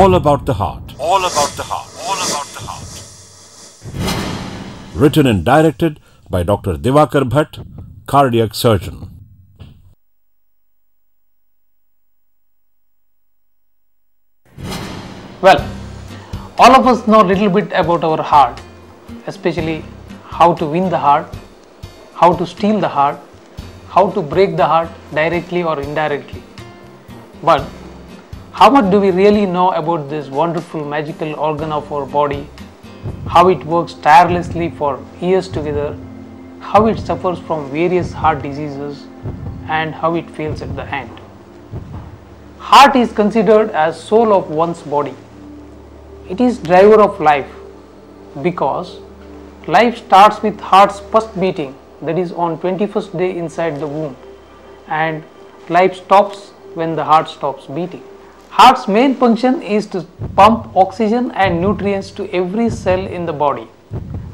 All about the heart. All about the heart. All about the heart. Written and directed by Dr. Divakar Bhat, cardiac surgeon. Well, all of us know a little bit about our heart, especially how to win the heart, how to steal the heart, how to break the heart directly or indirectly. But how much do we really know about this wonderful magical organ of our body, how it works tirelessly for years together, how it suffers from various heart diseases, and how it fails at the end? Heart is considered as soul of one's body. It is driver of life because life starts with heart's first beating, that is on 21st day inside the womb, and life stops when the heart stops beating. Heart's main function is to pump oxygen and nutrients to every cell in the body.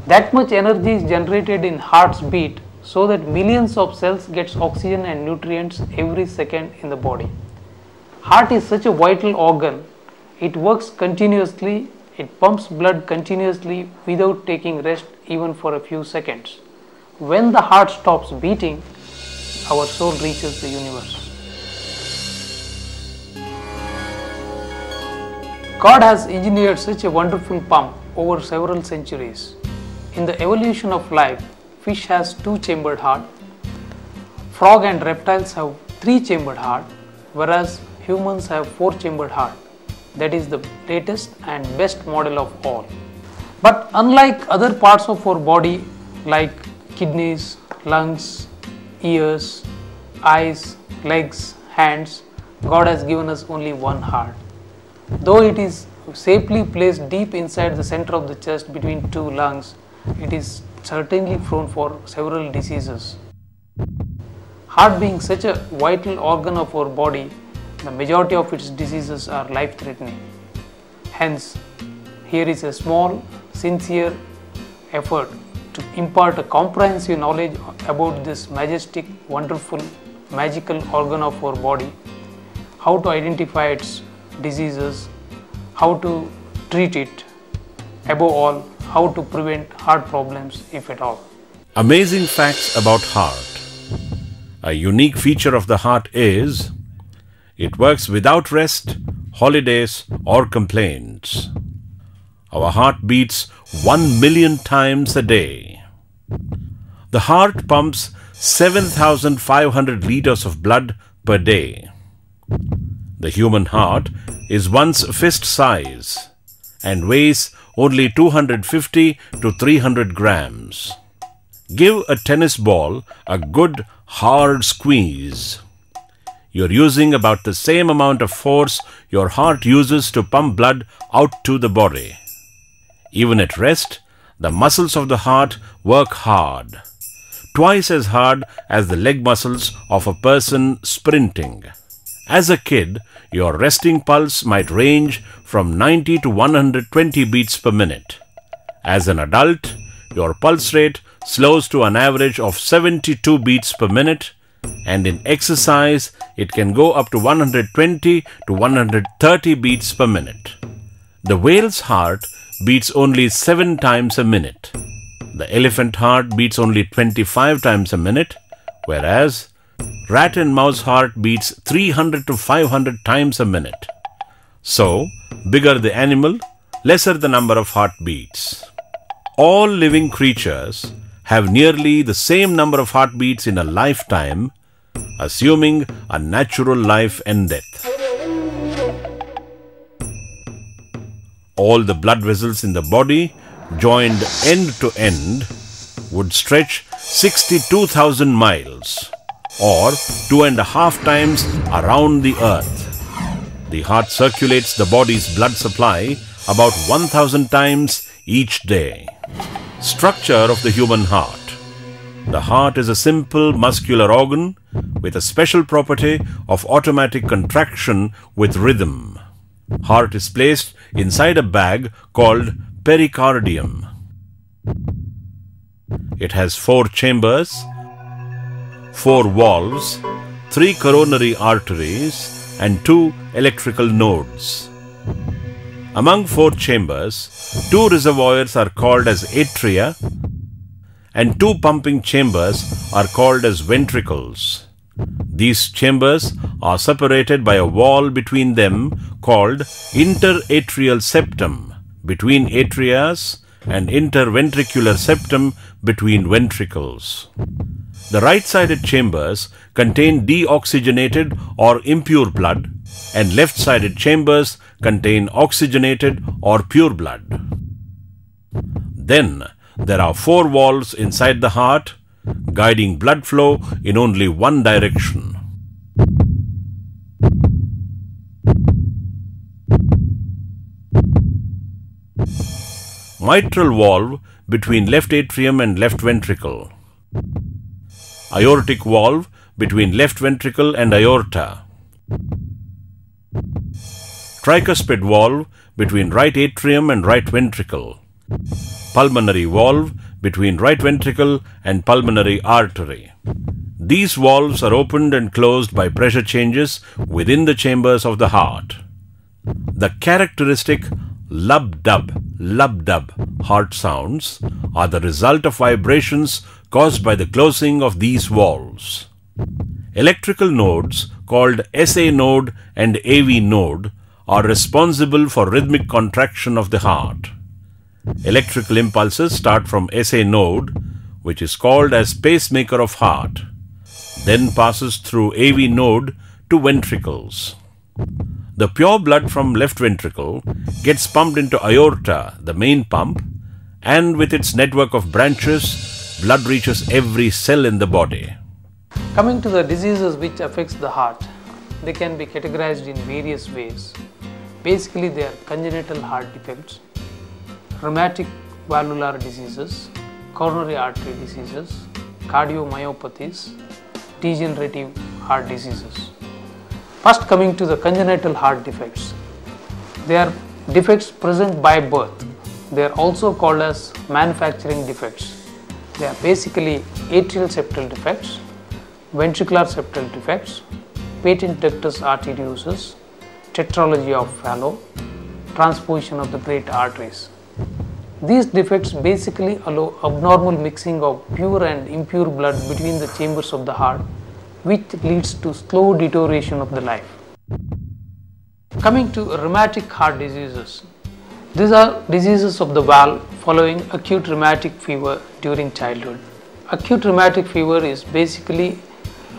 That much energy is generated in heart's beat so that millions of cells gets oxygen and nutrients every second in the body. Heart is such a vital organ. It works continuously, it pumps blood continuously without taking rest even for a few seconds. When the heart stops beating, our soul reaches the universe. God has engineered such a wonderful pump over several centuries. In the evolution of life, fish has two-chambered heart, frog and reptiles have three-chambered heart, whereas humans have four-chambered heart. That is the latest and best model of all. But unlike other parts of our body like kidneys, lungs, ears, eyes, legs, hands, God has given us only one heart. Though it is safely placed deep inside the center of the chest between two lungs, it is certainly prone for several diseases. Heart being such a vital organ of our body, the majority of its diseases are life-threatening. Hence, here is a small, sincere effort to impart a comprehensive knowledge about this majestic, wonderful, magical organ of our body, how to identify its diseases, how to treat it, above all, how to prevent heart problems if at all. Amazing facts about heart. A unique feature of the heart is it works without rest, holidays or complaints. Our heart beats 1 million times a day. The heart pumps 7,500 liters of blood per day. The human heart is one's fist size and weighs only 250 to 300 grams. Give a tennis ball a good hard squeeze. You're using about the same amount of force your heart uses to pump blood out to the body. Even at rest, the muscles of the heart work hard, twice as hard as the leg muscles of a person sprinting. As a kid, your resting pulse might range from 90 to 120 beats per minute. As an adult, your pulse rate slows to an average of 72 beats per minute, and in exercise, it can go up to 120 to 130 beats per minute. The whale's heart beats only 7 times a minute. The elephant heart beats only 25 times a minute, whereas rat and mouse heart beats 300 to 500 times a minute. So, bigger the animal, lesser the number of heartbeats. All living creatures have nearly the same number of heartbeats in a lifetime, assuming a natural life and death. All the blood vessels in the body, joined end to end, would stretch 62,000 miles, or 2.5 times around the earth. The heart circulates the body's blood supply about 1,000 times each day. Structure of the human heart. The heart is a simple muscular organ with a special property of automatic contraction with rhythm. Heart is placed inside a bag called pericardium. It has 4 chambers, 4 valves, 3 coronary arteries and 2 electrical nodes. Among 4 chambers, 2 reservoirs are called as atria and 2 pumping chambers are called as ventricles. These chambers are separated by a wall between them called interatrial septum between atrias and interventricular septum between ventricles. The right-sided chambers contain deoxygenated or impure blood and left-sided chambers contain oxygenated or pure blood. Then there are 4 valves inside the heart, guiding blood flow in only one direction. Mitral valve between left atrium and left ventricle. Aortic valve between left ventricle and aorta. Tricuspid valve between right atrium and right ventricle. Pulmonary valve between right ventricle and pulmonary artery. These valves are opened and closed by pressure changes within the chambers of the heart. The characteristic lub-dub heart sounds are the result of vibrations caused by the closing of these valves. Electrical nodes called SA node and AV node are responsible for rhythmic contraction of the heart. Electrical impulses start from SA node, which is called as pacemaker of heart, then passes through AV node to ventricles. The pure blood from left ventricle gets pumped into aorta, the main pump, and with its network of branches, blood reaches every cell in the body. Coming to the diseases which affects the heart, they can be categorized in various ways. Basically, they are congenital heart defects, rheumatic valvular diseases, coronary artery diseases, cardiomyopathies, degenerative heart diseases. First, coming to the congenital heart defects. They are defects present by birth. They are also called as manufacturing defects. They are basically atrial septal defects, ventricular septal defects, patent ductus arteriosus, tetralogy of Fallot, transposition of the great arteries. These defects basically allow abnormal mixing of pure and impure blood between the chambers of the heart, which leads to slow deterioration of the life. Coming to rheumatic heart diseases. These are diseases of the valve following acute rheumatic fever during childhood. Acute rheumatic fever is basically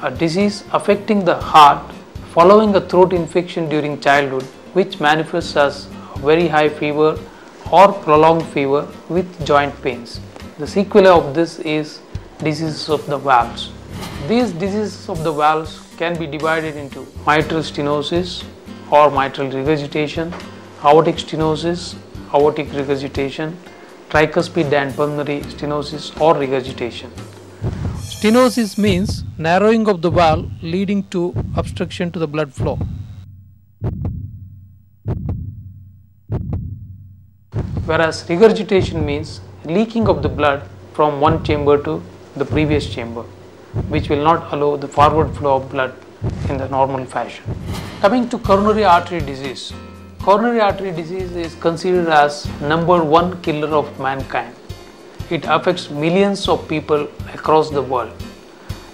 a disease affecting the heart following a throat infection during childhood, which manifests as very high fever or prolonged fever with joint pains. The sequelae of this is diseases of the valves. These diseases of the valves can be divided into mitral stenosis or mitral regurgitation, aortic stenosis, aortic regurgitation, tricuspid and pulmonary stenosis or regurgitation. Stenosis means narrowing of the valve leading to obstruction to the blood flow. Whereas regurgitation means leaking of the blood from one chamber to the previous chamber, which will not allow the forward flow of blood in the normal fashion. Coming to coronary artery disease. Coronary artery disease is considered as #1 killer of mankind. It affects millions of people across the world.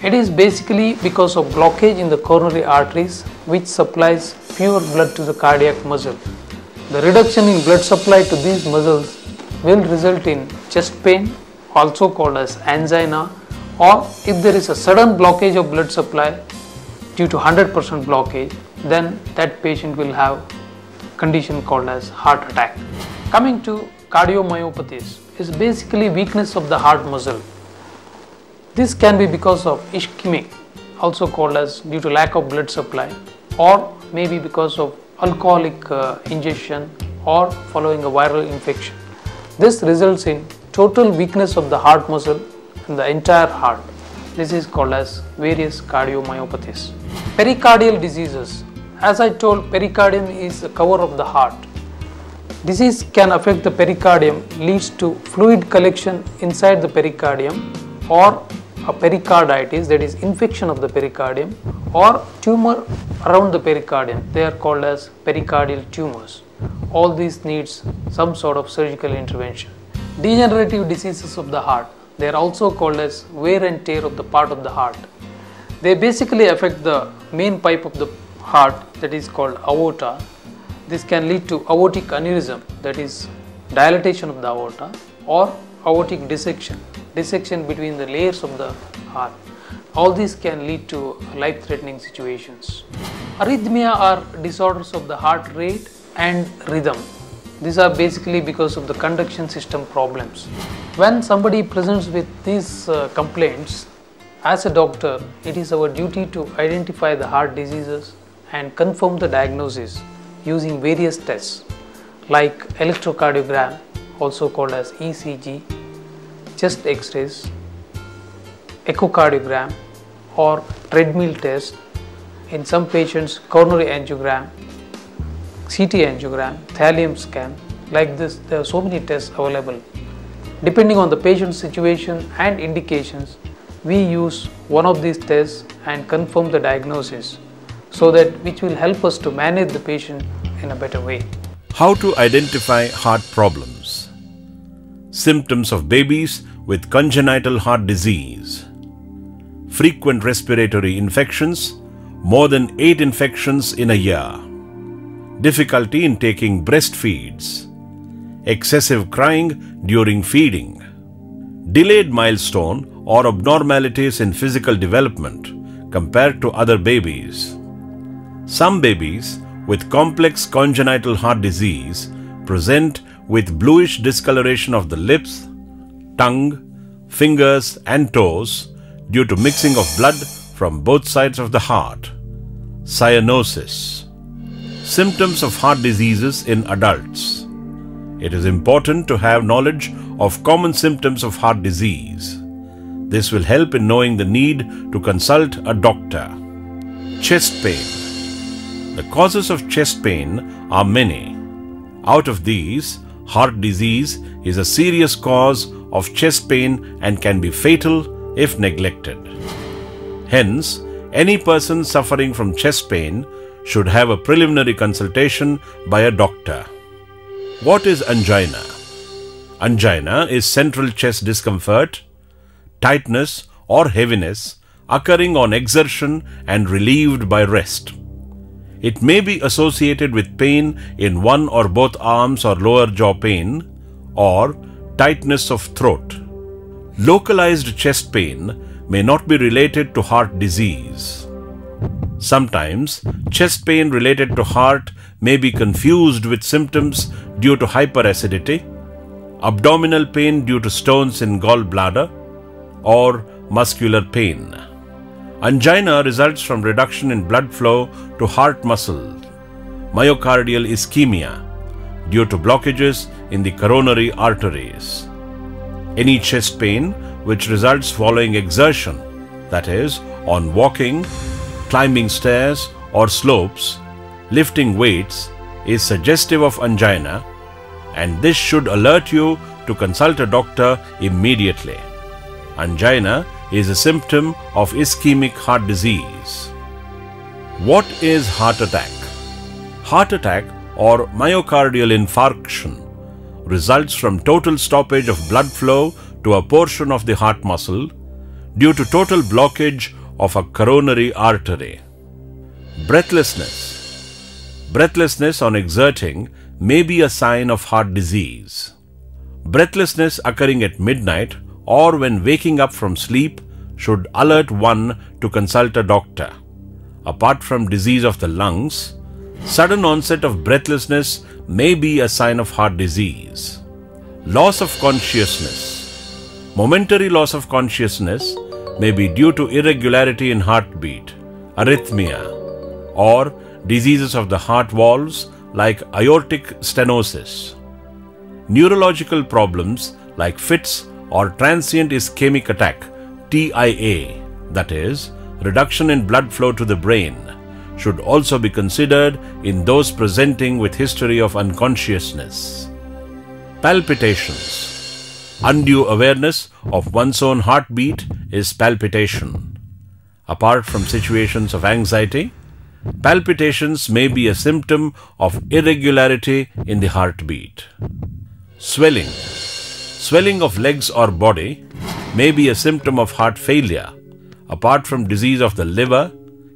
It is basically because of blockage in the coronary arteries, which supplies pure blood to the cardiac muscle. The reduction in blood supply to these muscles will result in chest pain, also called as angina, or if there is a sudden blockage of blood supply due to 100% blockage, then that patient will have condition called as heart attack. Coming to cardiomyopathies is basically weakness of the heart muscle. This can be because of ischemic, also called as due to lack of blood supply, or maybe because of alcoholic ingestion or following a viral infection. This results in total weakness of the heart muscle in the entire heart. This is called as various cardiomyopathies. Pericardial diseases. As I told, pericardium is the cover of the heart. Disease can affect the pericardium, leads to fluid collection inside the pericardium, or a pericarditis, that is infection of the pericardium, or tumor around the pericardium. They are called as pericardial tumors. all these needs some sort of surgical intervention. Degenerative diseases of the heart, they are also called as wear and tear of the part of the heart. They basically affect the main pipe of the heart, that is called aorta. This can lead to aortic aneurysm, that is dilatation of the aorta, or aortic dissection between the layers of the heart. All these can lead to life-threatening situations. Arrhythmia are disorders of the heart rate and rhythm. These are basically because of the conduction system problems. When somebody presents with these complaints, as a doctor, it is our duty to identify the heart diseases and confirm the diagnosis using various tests like electrocardiogram, also called as ECG, chest x-rays, echocardiogram or treadmill test, in some patients coronary angiogram, CT angiogram, thallium scan. Like this, there are so many tests available. Depending on the patient's situation and indications, we use one of these tests and confirm the diagnosis, so that which will help us to manage the patient in a better way. How to identify heart problems? Symptoms of babies with congenital heart disease. Frequent respiratory infections, more than 8 infections in a year. Difficulty in taking breastfeeds. Excessive crying during feeding. Delayed milestone or abnormalities in physical development compared to other babies. Some babies with complex congenital heart disease present with bluish discoloration of the lips, tongue, fingers and toes due to mixing of blood from both sides of the heart. Cyanosis. Symptoms of heart diseases in adults. It is important to have knowledge of common symptoms of heart disease. This will help in knowing the need to consult a doctor. Chest pain. The causes of chest pain are many. Out of these, heart disease is a serious cause of chest pain and can be fatal if neglected. Hence, any person suffering from chest pain should have a preliminary consultation by a doctor. What is angina? Angina is central chest discomfort, tightness or heaviness occurring on exertion and relieved by rest. It may be associated with pain in one or both arms or lower jaw pain or tightness of throat. Localized chest pain may not be related to heart disease. Sometimes chest pain related to heart may be confused with symptoms due to hyperacidity, abdominal pain due to stones in gallbladder, or muscular pain. Angina results from reduction in blood flow to heart muscle, myocardial ischemia, due to blockages in the coronary arteries. Any chest pain which results following exertion, that is, on walking, climbing stairs or slopes, lifting weights, is suggestive of angina, and this should alert you to consult a doctor immediately. Angina is a symptom of ischemic heart disease. What is heart attack? Heart attack or myocardial infarction results from total stoppage of blood flow to a portion of the heart muscle due to total blockage of a coronary artery. Breathlessness. Breathlessness on exerting may be a sign of heart disease. Breathlessness occurring at midnight or when waking up from sleep should alert one to consult a doctor. Apart from disease of the lungs, sudden onset of breathlessness may be a sign of heart disease. Loss of consciousness. Momentary loss of consciousness may be due to irregularity in heartbeat, arrhythmia, or diseases of the heart valves like aortic stenosis. Neurological problems like fits or transient ischemic attack, TIA, that is, reduction in blood flow to the brain, should also be considered in those presenting with history of unconsciousness. Palpitations. Undue awareness of one's own heartbeat is palpitation. Apart from situations of anxiety, Palpitations may be a symptom of irregularity in the heartbeat. Swelling. Swelling of legs or body may be a symptom of heart failure, apart from disease of the liver,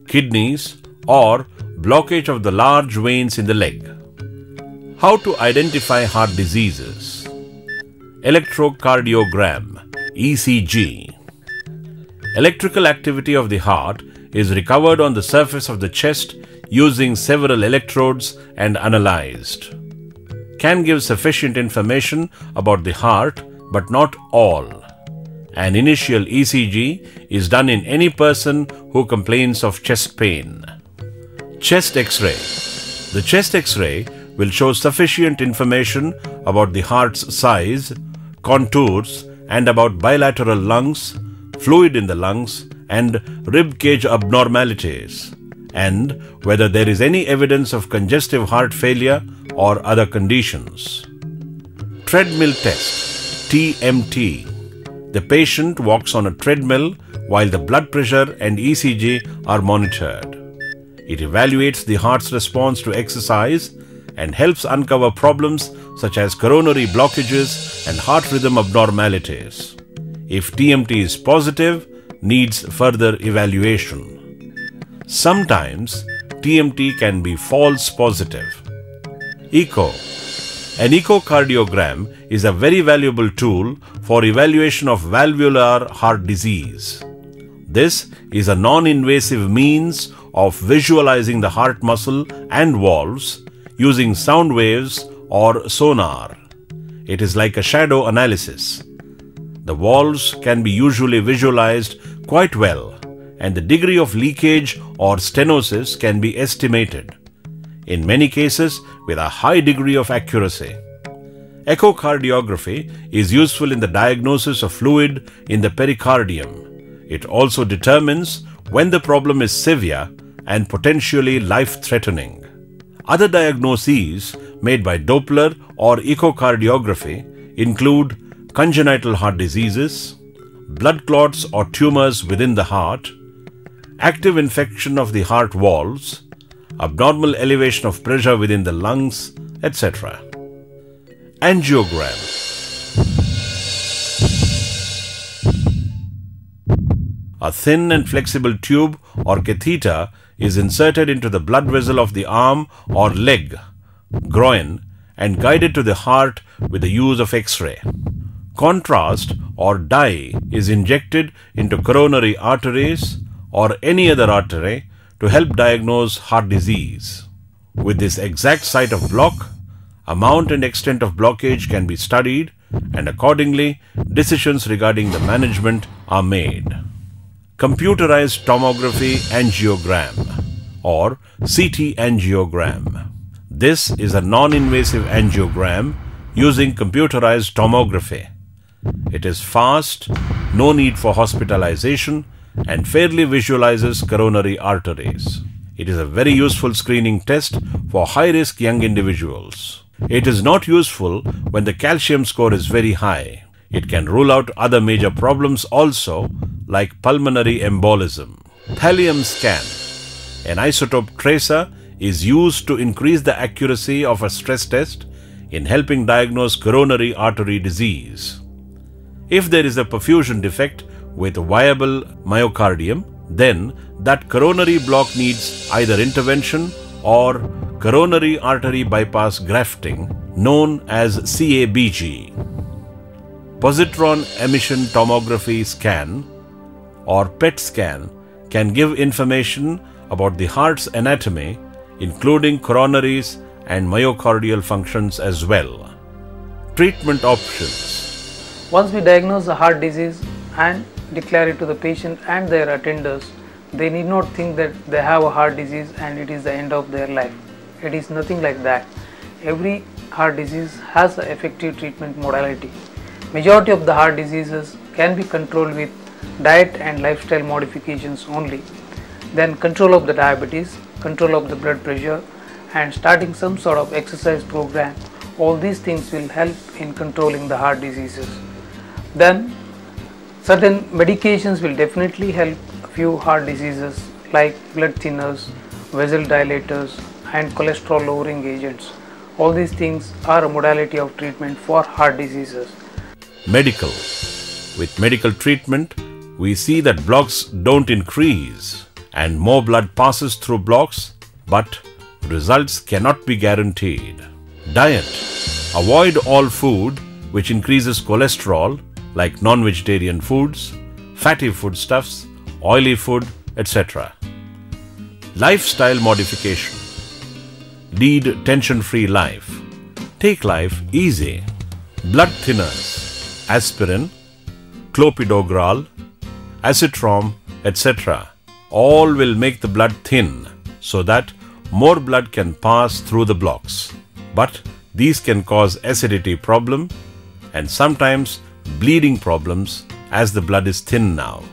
kidneys, or blockage of the large veins in the leg. How to identify heart diseases? Electrocardiogram, ECG. Electrical activity of the heart is recovered on the surface of the chest using several electrodes and analyzed. Can give sufficient information about the heart, but not all. An initial ECG is done in any person who complains of chest pain. Chest X-ray. The chest X-ray will show sufficient information about the heart's size, contours, and about bilateral lungs, fluid in the lungs, and rib cage abnormalities, and whether there is any evidence of congestive heart failure or other conditions. Treadmill test, TMT. The patient walks on a treadmill while the blood pressure and ECG are monitored. It evaluates the heart's response to exercise and helps uncover problems such as coronary blockages and heart rhythm abnormalities. If TMT is positive, needs further evaluation. Sometimes TMT can be false positive. Echo. An echocardiogram is a very valuable tool for evaluation of valvular heart disease. This is a non-invasive means of visualizing the heart muscle and valves using sound waves or sonar. It is like a shadow analysis. The valves can be usually visualized quite well, and the degree of leakage or stenosis can be estimated, in many cases with a high degree of accuracy. Echocardiography is useful in the diagnosis of fluid in the pericardium. It also determines when the problem is severe and potentially life-threatening. Other diagnoses made by Doppler or echocardiography include congenital heart diseases, blood clots or tumors within the heart, active infection of the heart valves, abnormal elevation of pressure within the lungs, etc. Angiogram. A thin and flexible tube or catheter is inserted into the blood vessel of the arm or leg, groin, and guided to the heart with the use of X-ray. Contrast or dye is injected into coronary arteries or any other artery to help diagnose heart disease. With this exact site of block, amount and extent of blockage can be studied, and accordingly, decisions regarding the management are made. Computerized tomography angiogram or CT angiogram. This is a non-invasive angiogram using computerized tomography. It is fast, no need for hospitalization, and fairly visualizes coronary arteries. It is a very useful screening test for high-risk young individuals. It is not useful when the calcium score is very high. It can rule out other major problems also, like pulmonary embolism. Thallium scan. An isotope tracer is used to increase the accuracy of a stress test in helping diagnose coronary artery disease. If there is a perfusion defect with viable myocardium, then that coronary block needs either intervention or coronary artery bypass grafting, known as CABG. Positron emission tomography scan or PET scan can give information about the heart's anatomy, including coronaries and myocardial functions as well. Treatment options. Once we diagnose the heart disease and declare it to the patient and their attenders, they need not think that they have a heart disease and it is the end of their life. It is nothing like that. Every heart disease has an effective treatment modality. Majority of the heart diseases can be controlled with diet and lifestyle modifications only. Then control of the diabetes, control of the blood pressure, and starting some sort of exercise program. All these things will help in controlling the heart diseases. Then certain medications will definitely help a few heart diseases like blood thinners vessel dilators and cholesterol lowering agents. All these things are a modality of treatment for heart diseases. Medical. With medical treatment, we see that blocks don't increase and more blood passes through blocks, but results cannot be guaranteed. Diet. Avoid all food which increases cholesterol like non-vegetarian foods, fatty foodstuffs, oily food, etc. Lifestyle modification. Lead tension-free life. Take life easy. Blood thinners, aspirin, clopidogrel, azithromycin, etc. all will make the blood thin so that more blood can pass through the blocks. But these can cause acidity problem and sometimes bleeding problems as the blood is thin now.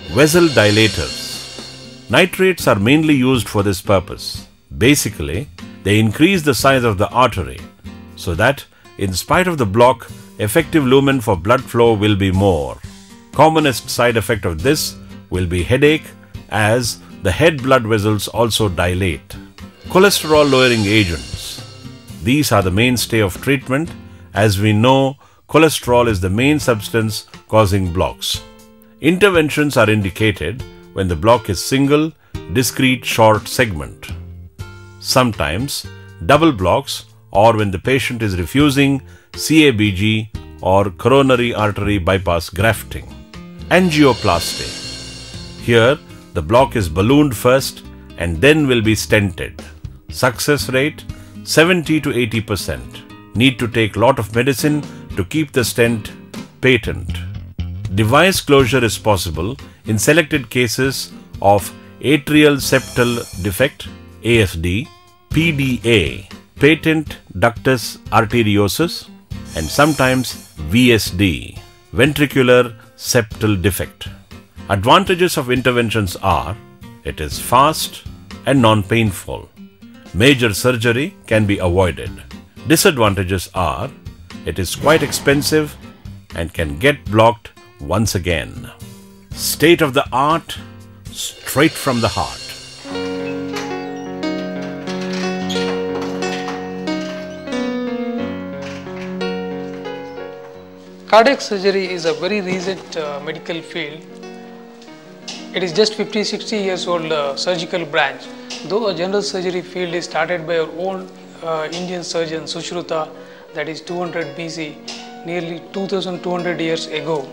Vessel dilators. Nitrates are mainly used for this purpose. Basically, they increase the size of the artery so that in spite of the block, effective lumen for blood flow will be more. Commonest side effect of this will be headache as the head blood vessels also dilate. Cholesterol lowering agents. These are the mainstay of treatment as we know cholesterol is the main substance causing blocks. Interventions are indicated when the block is single, discrete short segment. Sometimes double blocks or when the patient is refusing CABG or coronary artery bypass grafting. Angioplasty. Here the block is ballooned first and then will be stented. Success rate 70 to 80%. Need to take lot of medicine to keep the stent patent. Device closure is possible in selected cases of atrial septal defect, ASD, PDA, patent ductus arteriosus, and sometimes VSD, ventricular septal defect. Advantages of interventions are, it is fast and non-painful. Major surgery can be avoided. Disadvantages are, it is quite expensive and can get blocked once again. State of the art, straight from the heart. Cardiac surgery is a very recent medical field. It is just 50-60 years old surgical branch. Though a general surgery field is started by our own Indian surgeon Sushruta, that is 200 BC, nearly 2200 years ago.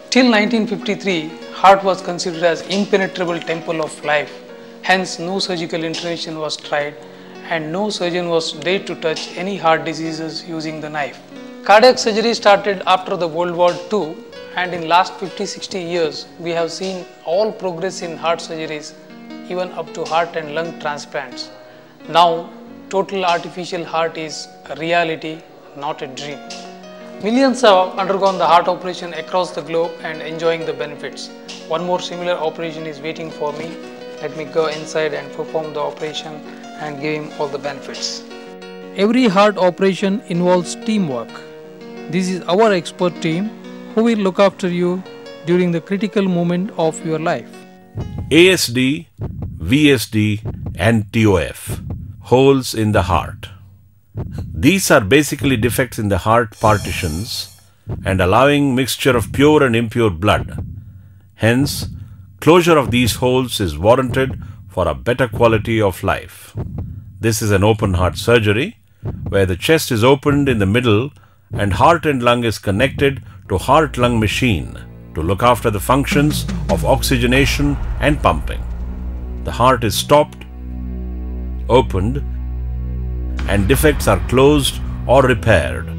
Till 1953, heart was considered as impenetrable temple of life. Hence, no surgical intervention was tried and no surgeon was dared to touch any heart diseases using the knife. Cardiac surgery started after the World War II, and in last 50-60 years, we have seen all progress in heart surgeries, even up to heart and lung transplants. Now, total artificial heart is a reality, not a dream. Millions have undergone the heart operation across the globe and enjoying the benefits. One more similar operation is waiting for me. Let me go inside and perform the operation and give him all the benefits. Every heart operation involves teamwork. This is our expert team who will look after you during the critical moment of your life. ASD, VSD and TOF, holes in the heart. These are basically defects in the heart partitions and allowing mixture of pure and impure blood. Hence, closure of these holes is warranted for a better quality of life. This is an open heart surgery where the chest is opened in the middle and heart and lung is connected to heart-lung machine to look after the functions of oxygenation and pumping. The heart is stopped, opened, and defects are closed or repaired.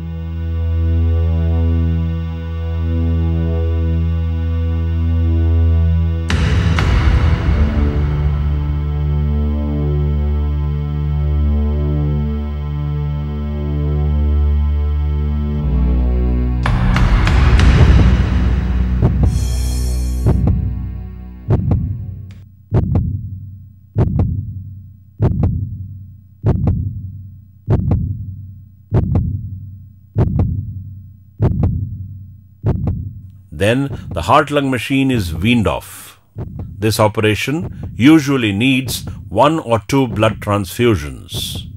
Then the heart-lung machine is weaned off. This operation usually needs 1 or 2 blood transfusions.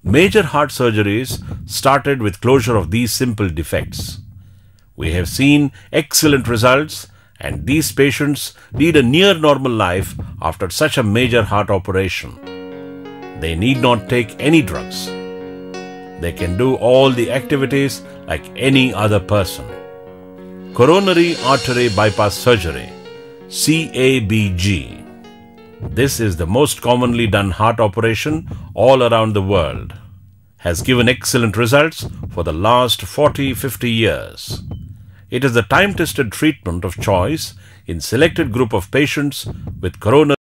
Major heart surgeries started with closure of these simple defects. We have seen excellent results, and these patients lead a near normal life after such a major heart operation. They need not take any drugs. They can do all the activities like any other person. Coronary artery bypass surgery, CABG. This is the most commonly done heart operation all around the world. Has given excellent results for the last 40-50 years. It is the time-tested treatment of choice in selected group of patients with coronary